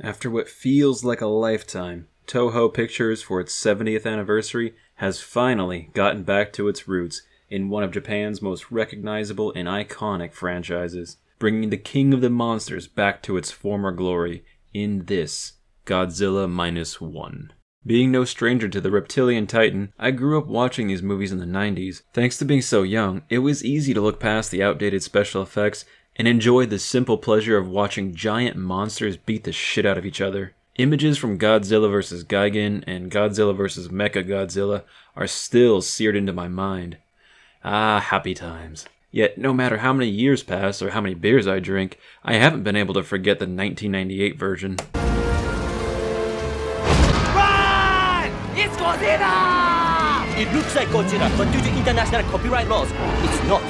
After what feels like a lifetime, Toho Pictures, for its 70th anniversary, has finally gotten back to its roots in one of Japan's most recognizable and iconic franchises, bringing the king of the monsters back to its former glory in this Godzilla Minus One. Being no stranger to the reptilian titan, I grew up watching these movies in the 90s. Thanks to being so young, it was easy to look past the outdated special effects and enjoy the simple pleasure of watching giant monsters beat the shit out of each other. Images from Godzilla vs. Gigan and Godzilla vs. Mechagodzilla are still seared into my mind. Ah, happy times. Yet, no matter how many years pass or how many beers I drink, I haven't been able to forget the 1998 version. Run! It's Godzilla! It looks like Godzilla, but due to international copyright laws, it's not.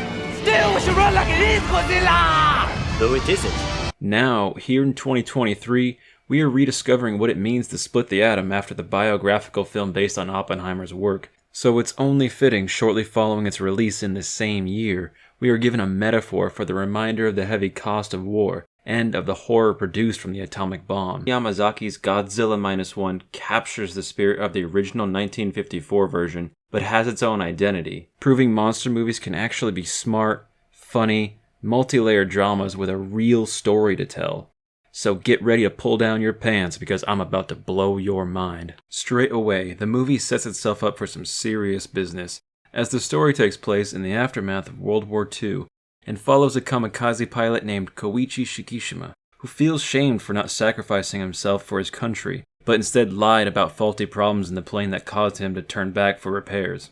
Still, we should run like it is Godzilla! Though it isn't. Now, here in 2023, we are rediscovering what it means to split the atom after the biographical film based on Oppenheimer's work. So it's only fitting, shortly following its release in this same year, we are given a metaphor for the reminder of the heavy cost of war and of the horror produced from the atomic bomb. Yamazaki's Godzilla Minus One captures the spirit of the original 1954 version, but has its own identity, proving monster movies can actually be smart, funny, multi-layered dramas with a real story to tell. So get ready to pull down your pants because I'm about to blow your mind. Straight away, the movie sets itself up for some serious business, as the story takes place in the aftermath of World War II, and follows a kamikaze pilot named Koichi Shikishima, who feels shamed for not sacrificing himself for his country, but instead lied about faulty problems in the plane that caused him to turn back for repairs.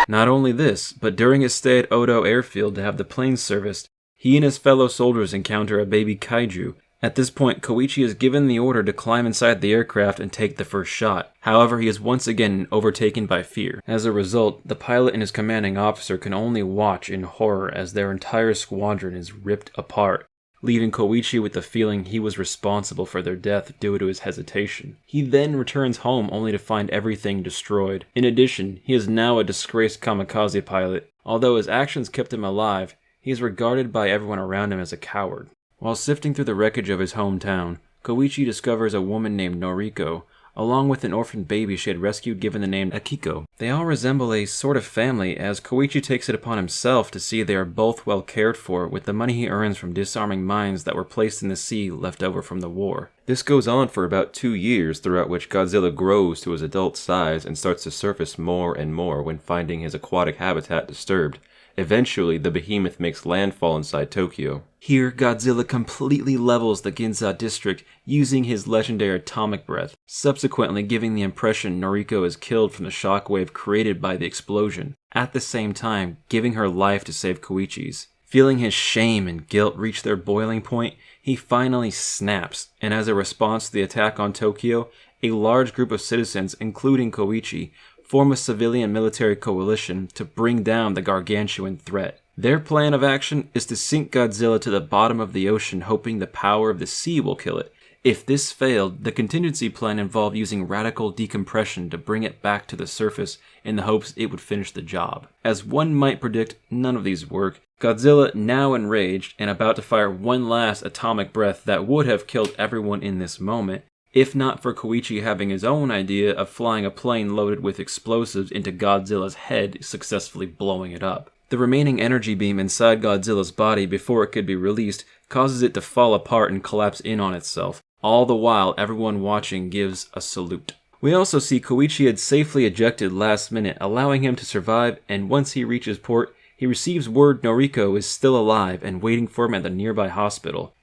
Not only this, but during his stay at Odo Airfield to have the plane serviced, he and his fellow soldiers encounter a baby kaiju. At this point, Koichi is given the order to climb inside the aircraft and take the first shot. However, he is once again overtaken by fear. As a result, the pilot and his commanding officer can only watch in horror as their entire squadron is ripped apart, leaving Koichi with the feeling he was responsible for their death due to his hesitation. He then returns home only to find everything destroyed. In addition, he is now a disgraced kamikaze pilot. Although his actions kept him alive, he is regarded by everyone around him as a coward. While sifting through the wreckage of his hometown, Koichi discovers a woman named Noriko, along with an orphaned baby she had rescued given the name Akiko. They all resemble a sort of family, as Koichi takes it upon himself to see they are both well cared for with the money he earns from disarming mines that were placed in the sea left over from the war. This goes on for about 2 years, throughout which Godzilla grows to his adult size and starts to surface more and more when finding his aquatic habitat disturbed. Eventually, the behemoth makes landfall inside Tokyo. Here, Godzilla completely levels the Ginza district using his legendary atomic breath, subsequently giving the impression Noriko is killed from the shockwave created by the explosion, at the same time giving her life to save Koichi's. Feeling his shame and guilt reach their boiling point, he finally snaps, and as a response to the attack on Tokyo, a large group of citizens, including Koichi, form a civilian military coalition to bring down the gargantuan threat. Their plan of action is to sink Godzilla to the bottom of the ocean, hoping the power of the sea will kill it. If this failed, the contingency plan involved using radical decompression to bring it back to the surface in the hopes it would finish the job. As one might predict, none of these work. Godzilla, now enraged and about to fire one last atomic breath that would have killed everyone in this moment, if not for Koichi having his own idea of flying a plane loaded with explosives into Godzilla's head, successfully blowing it up. The remaining energy beam inside Godzilla's body before it could be released causes it to fall apart and collapse in on itself. All the while, everyone watching gives a salute. We also see Koichi had safely ejected last minute, allowing him to survive, and once he reaches port, he receives word Noriko is still alive and waiting for him at the nearby hospital.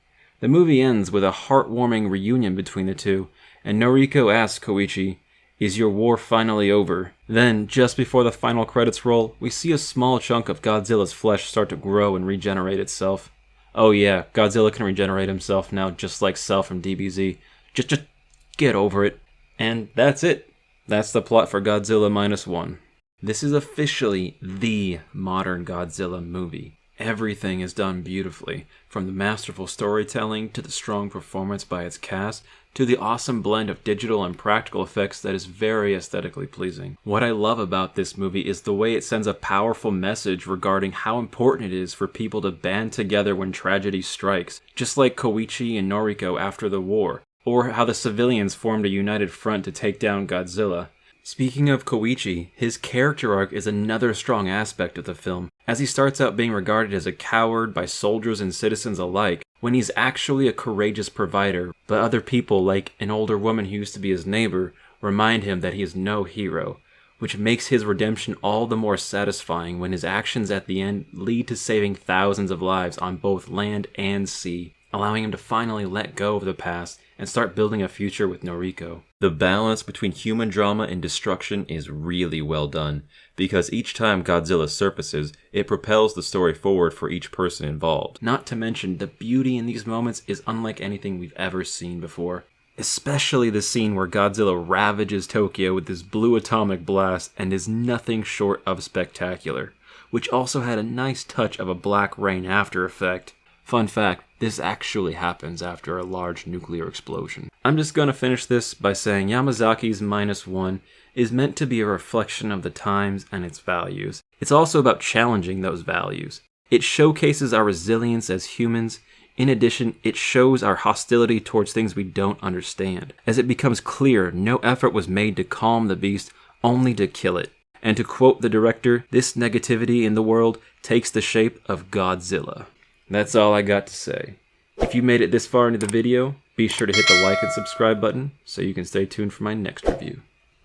The movie ends with a heartwarming reunion between the two, and Noriko asks Koichi, "Is your war finally over?" Then, just before the final credits roll, we see a small chunk of Godzilla's flesh start to grow and regenerate itself. Oh yeah, Godzilla can regenerate himself now, just like Cell from DBZ. Just get over it. And that's it. That's the plot for Godzilla Minus One. This is officially the modern Godzilla movie. Everything is done beautifully, from the masterful storytelling to the strong performance by its cast to the awesome blend of digital and practical effects that is very aesthetically pleasing. What I love about this movie is the way it sends a powerful message regarding how important it is for people to band together when tragedy strikes, just like Koichi and Noriko after the war, or how the civilians formed a united front to take down Godzilla. Speaking of Koichi, his character arc is another strong aspect of the film, as he starts out being regarded as a coward by soldiers and citizens alike, when he's actually a courageous provider, but other people, like an older woman who used to be his neighbor, remind him that he is no hero, which makes his redemption all the more satisfying when his actions at the end lead to saving thousands of lives on both land and sea, allowing him to finally let go of the past and start building a future with Noriko. The balance between human drama and destruction is really well done, because each time Godzilla surfaces, it propels the story forward for each person involved. Not to mention, the beauty in these moments is unlike anything we've ever seen before. Especially the scene where Godzilla ravages Tokyo with his blue atomic blast and is nothing short of spectacular, which also had a nice touch of a black rain after effect. Fun fact, this actually happens after a large nuclear explosion. I'm just gonna finish this by saying Yamazaki's Minus One is meant to be a reflection of the times and its values. It's also about challenging those values. It showcases our resilience as humans. In addition, it shows our hostility towards things we don't understand, as it becomes clear no effort was made to calm the beast, only to kill it. And to quote the director, this negativity in the world takes the shape of Godzilla. That's all I got to say. If you made it this far into the video, be sure to hit the like and subscribe button so you can stay tuned for my next review.